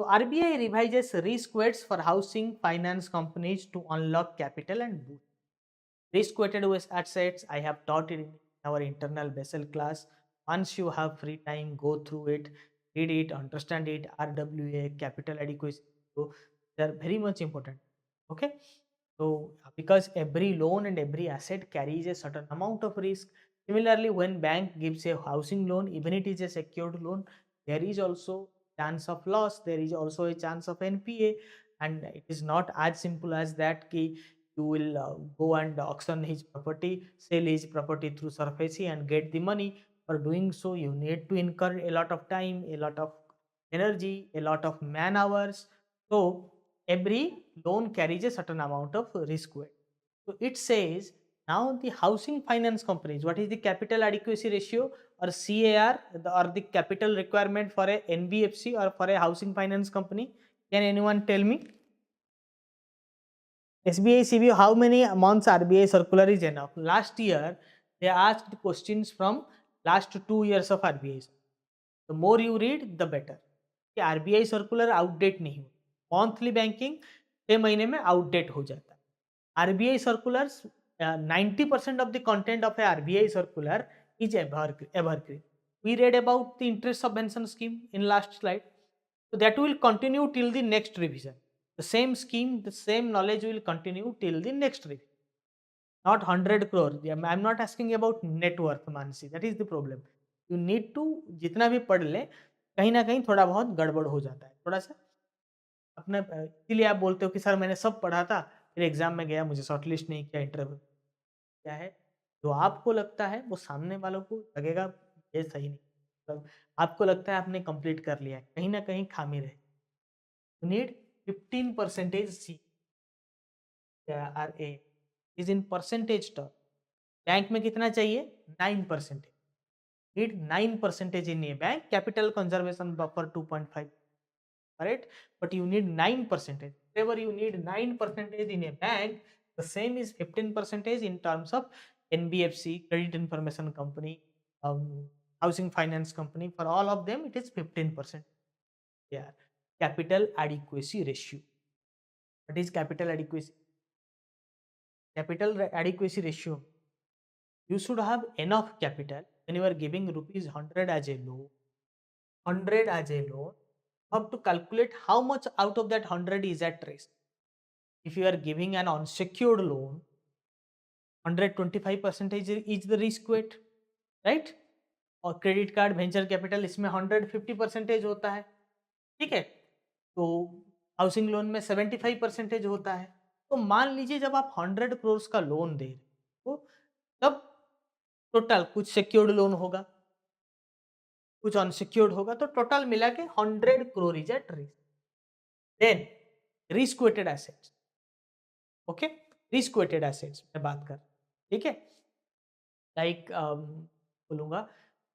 So RBI revises risk weights for housing finance companies to unlock capital and boost risk weighted assets. I have taught it in our internal Basel class. Once you have free time, go through it, read it, understand it. RWA, capital adequacy, so they are very much important. Okay, so because every loan and every asset carries a certain amount of risk. Similarly, when bank gives a housing loan, even it is a secured loan, there is also chance of loss. There is also a chance of NPA, and it is not as simple as that. Ki you will go and auction his property, sell his property through SARFAESI and get the money. For doing so, you need to incur a lot of time, a lot of energy, a lot of man hours. So every loan carries a certain amount of risk weight. So it says now the housing finance companies, what is the capital adequacy ratio or CAR or the capital requirement for a NBFC or for a housing finance company? Can anyone tell me? SBI CBO, how many months RBI circular is enough? Last year, they asked questions from last 2 years of RBI. The more you read, the better. कि RBI circular outdate नहीं हो, monthly banking 6 महीने में outdate हो जाता है. RBI circulars, 90% of the content of a RBI circular is evergreen. We read about the interest subvention scheme in last slide. So that will continue till the next revision. The same scheme, the same knowledge will continue till the next revision. Not 100 crore. I'm not asking about net worth, Mansi. That is the problem. You need to जितना भी पढ़ ले, कहीं ना कहीं थोड़ा बहुत गड़बड़ हो जाता है. थोड़ा सा अपना इसीलिए आप बोलते हो कि सर मैंने सब पढ़ा था, फिर एग्जाम में गया, मुझे शॉर्टलिस्ट नहीं किया, इंटरव्यू क्या है. जो आपको लगता है वो सामने वालों को लगेगा ये सही नहीं. मतलब आपको लगता है आपने कंप्लीट कर लिया है, कहीं ना कहीं खामी रहे. You need 15% C RA is in percentage term. Bank में कितना चाहिए? 9%. Need 9% in a bank. Capital conservation buffer 2.5. Correct? But you need 9%. Whenever you need 9% in a bank, the same is 15% in terms of NBFC, Credit Information Company, Housing Finance Company. For all of them, it is 15%. Yeah. Capital adequacy ratio. What is capital adequacy? Capital adequacy ratio. You should have enough capital when you are giving rupees 100 as a loan. 100 as a loan, you have to calculate how much out of that 100 is at risk. If you are giving an unsecured loan, 125% is the risk weight, right? और credit card venture capital इसमें 150% होता है. ठीक है, तो housing loan में 75% होता है. तो मान लीजिए जब आप 100 करोड़ का लोन दे रहे हो, तब टोटल कुछ सिक्योर्ड लोन होगा, कुछ अनसिक्योर्ड होगा, तो टोटल मिला के 100 crore is at risk. Then risk weighted assets. Okay, risk weighted assets में बात कर, ठीक है. लाइक बोलूंगा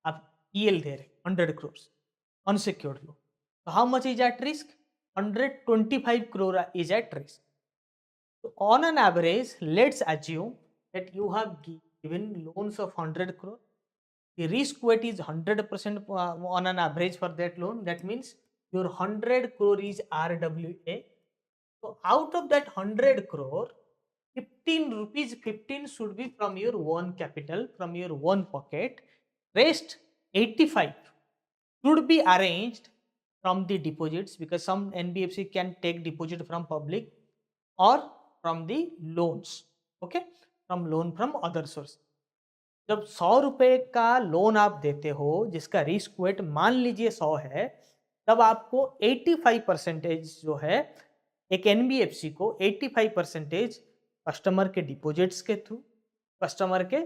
आप EL दे रहे 100 करोड़ अनसिक्योर्ड लोन, तो how much is at risk? 125 crore is at risk. So on an average, let's assume that you have given loans of 100 crore. The risk weight is 100% on an average for that loan. That means your 100 crore is RWA. So out of that 100 crore, 15 rupees 15 should be from your own capital, from your own pocket. Rest 85 should be arranged from the deposits, because some NBFC can take deposit from public or from the loans. Okay, from loan from other source. जब 100 रुपए का loan आप देते हो जिसका risk wait मान लीजिए 100 है, तब आपको 85% जो है एक एनबीएफसी को 85% कस्टमर के डिपॉजिट्स के थ्रू, कस्टमर के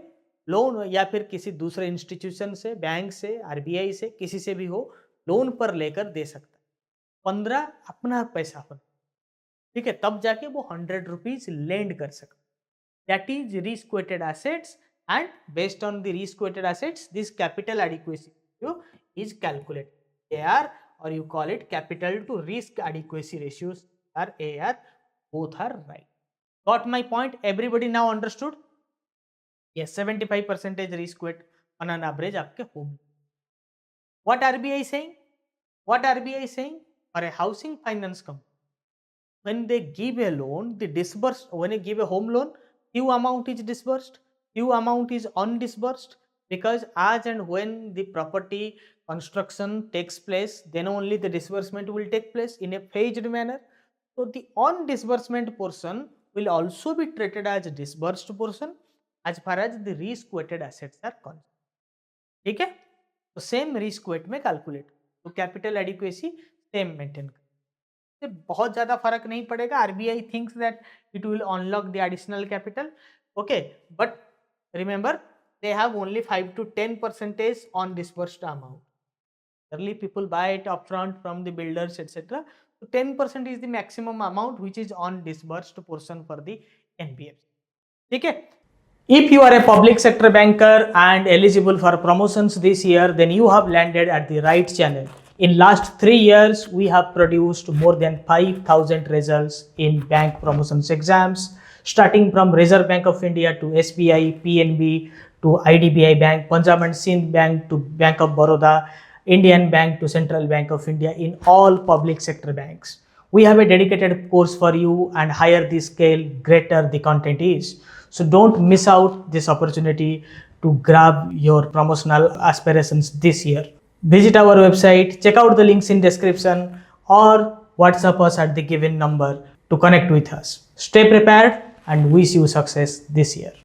लोन या फिर किसी दूसरे इंस्टीट्यूशन से, बैंक से, आरबीआई से, किसी से भी हो, लोन पर लेकर दे सकता है. 15 अपना पैसा हो, ठीक है, तब जाके वो 100 रुपीज लेंड कर सकता. That is risk weighted assets, and based on the risk weighted assets this capital adequacy is calculated. AR, or you call it capital to risk adequacy ratios, or AR, both are right. Got my point? Everybody now understood? Yes, 75% risk weight on an average आपके होंगे. What RBI saying? What RBI saying? for a housing finance company, when they give a loan, the disbursed, when you give a home loan, few amount is disbursed, few amount is undisbursed, because as and when the property construction takes place, then only the disbursement will take place in a phased manner. So the on disbursement portion will also be treated as a disbursed portion as far as the risk weighted assets are concerned. ठीक है, तो same risk wait में calculate, तो capital adequacy same maintain कर, बहुत ज्यादा फर्क नहीं पड़ेगा. RBI thinks that it will unlock the additional capital, okay, but remember they have only 5 to 10% on disbursed amount. Early people buy it upfront from the builders, etc. So 10% is the maximum amount which is on disbursed portion for the NBFC. ठीक है. If you are a public sector banker and eligible for promotions this year, then you have landed at the right channel. In last 3 years, we have produced more than 5,000 results in bank promotions exams, starting from Reserve Bank of India to SBI, PNB to IDBI Bank, Punjab and Sindh Bank to Bank of Baroda, Indian Bank to Central Bank of India, in all public sector banks. We have a dedicated course for you, and higher the scale, greater the content is. So don't miss out this opportunity to grab your promotional aspirations this year. Visit our website, check out the links in description, or WhatsApp us at the given number to connect with us. Stay prepared and wish you success this year.